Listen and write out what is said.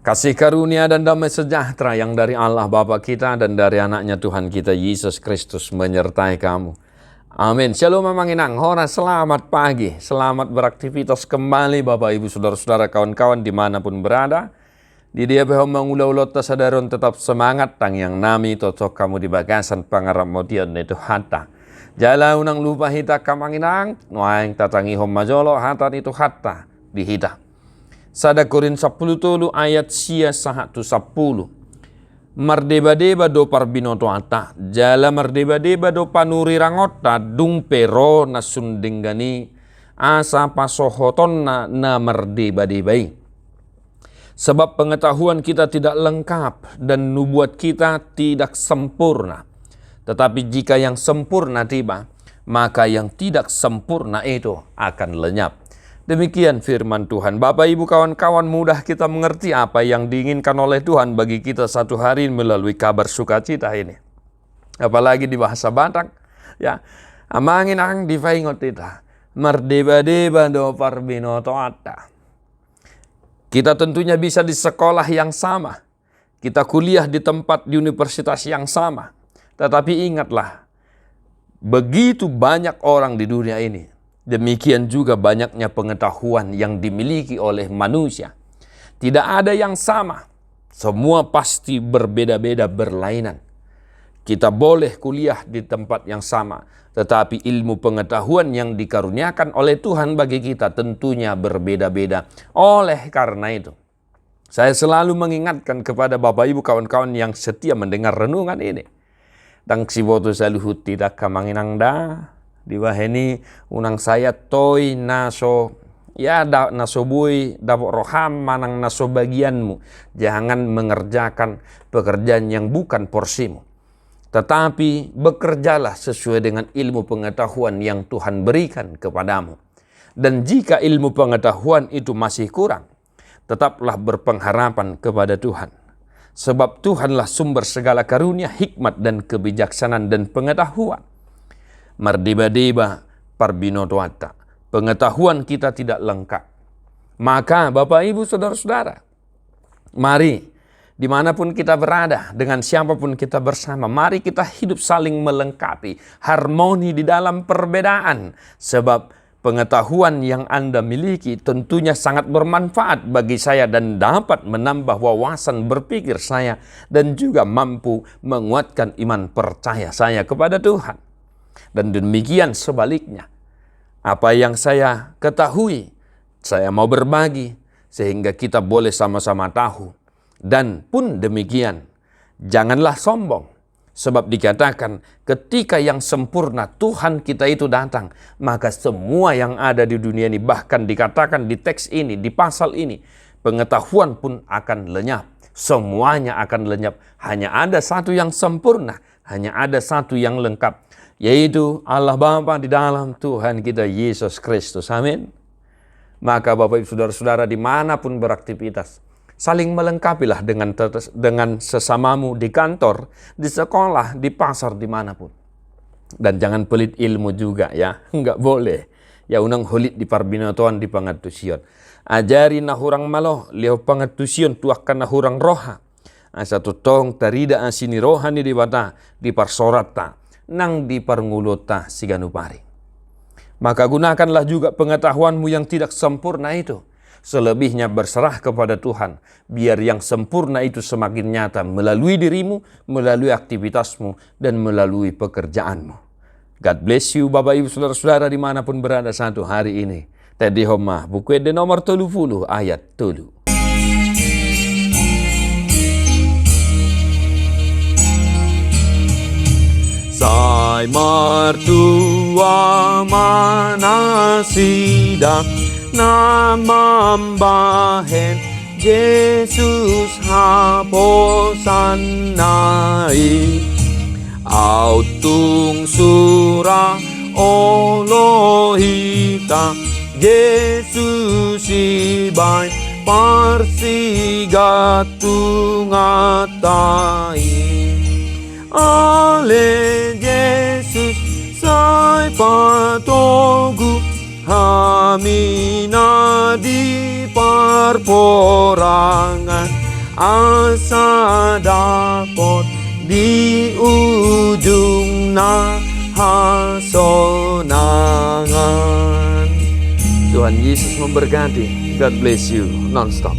Kasih karunia dan damai sejahtera yang dari Allah Bapa kita dan dari anaknya Tuhan kita Yesus Kristus menyertai kamu. Amin. Shalom Mamanginang, hora selamat pagi. Selamat beraktivitas kembali Bapak Ibu Saudara-saudara kawan-kawan dimanapun berada. Di dia behom mengulau-ulau tasadaron tetap semangat tang yang nami cocok kamu di bagasan pangarap modian itu hata. Jala unang lupa hita kamanginang, noaing tatangi hom majolo hata itu hata di hita. Sada Korin 10 tolu ayat sia 110. Mardeba-deba do parbinoto ata. Jala mardeba-deba do panuri rangota dung pero na sundinggani asa pasohoton na mardeba-debai. Sebab pengetahuan kita tidak lengkap dan nubuat kita tidak sempurna. Tetapi jika yang sempurna tiba, maka yang tidak sempurna itu akan lenyap. Demikian firman Tuhan. Bapak Ibu kawan-kawan, mudah kita mengerti apa yang diinginkan oleh Tuhan bagi kita satu hari melalui kabar sukacita ini. Apalagi di bahasa Batak, ya. Amangin ang difaingot kita. Mardeba-deba do parbinoto ata. Kita tentunya bisa di sekolah yang sama. Kita kuliah di tempat di universitas yang sama. Tetapi ingatlah, begitu banyak orang di dunia ini. Demikian juga banyaknya pengetahuan yang dimiliki oleh manusia. Tidak ada yang sama. Semua pasti berbeda-beda berlainan. Kita boleh kuliah di tempat yang sama. Tetapi ilmu pengetahuan yang dikaruniakan oleh Tuhan bagi kita tentunya berbeda-beda. Oleh karena itu, saya selalu mengingatkan kepada Bapak Ibu kawan-kawan yang setia mendengar renungan ini. Dang siboto saluhut tidak kamanginang da. Di baheni unang saya toy naso ya naso bui dapok roham manang naso bagianmu. Jangan mengerjakan pekerjaan yang bukan porsimu. Tetapi bekerjalah sesuai dengan ilmu pengetahuan yang Tuhan berikan kepadamu. Dan jika ilmu pengetahuan itu masih kurang, tetaplah berpengharapan kepada Tuhan. Sebab Tuhanlah sumber segala karunia, hikmat dan kebijaksanaan dan pengetahuan. Mardeba-deba parbinoto ata. Pengetahuan kita tidak lengkap. Maka Bapak Ibu Saudara-saudara, mari dimanapun kita berada, dengan siapapun kita bersama, mari kita hidup saling melengkapi, harmoni di dalam perbedaan. Sebab pengetahuan yang Anda miliki tentunya sangat bermanfaat bagi saya dan dapat menambah wawasan berpikir saya dan juga mampu menguatkan iman percaya saya kepada Tuhan. Dan demikian sebaliknya, apa yang saya ketahui, saya mau berbagi sehingga kita boleh sama-sama tahu. Dan pun demikian, janganlah sombong. Sebab dikatakan ketika yang sempurna Tuhan kita itu datang, maka semua yang ada di dunia ini, bahkan dikatakan di teks ini, di pasal ini, pengetahuan pun akan lenyap. Semuanya akan lenyap. Hanya ada satu yang sempurna, hanya ada satu yang lengkap, yaitu Allah Bapa di dalam Tuhan kita Yesus Kristus. Amin. Maka Bapak Ibu Saudara-saudara dimanapun beraktivitas, saling melengkapilah dengan sesamamu di kantor, di sekolah, di pasar, dimanapun. Dan jangan pelit ilmu juga ya, enggak boleh. Ya unang holit di parbinotoan di pangatusion. Ajari nahurang malo, liau pangatusion tuakan nahurang roha. Asa tutong tarida asini rohani di bata, di parsorata, nang di parngulota siganupari. Maka gunakanlah juga pengetahuanmu yang tidak sempurna itu. Selebihnya berserah kepada Tuhan. Biar yang sempurna itu semakin nyata melalui dirimu, melalui aktivitasmu, dan melalui pekerjaanmu. God bless you Bapak Ibu Saudara-saudara dimanapun berada satu hari ini. Tadi Homa, buku de nomor 30 ayat 3. Sai martua manasida namambahen Yesus haposan nai autung surah Olohita Yesus ibay parsigatungatai Ale Yesus say patogu hamina di parporangan asa dapot di ujung hasonangan. Tuhan Yesus memberkati. God bless you non-stop.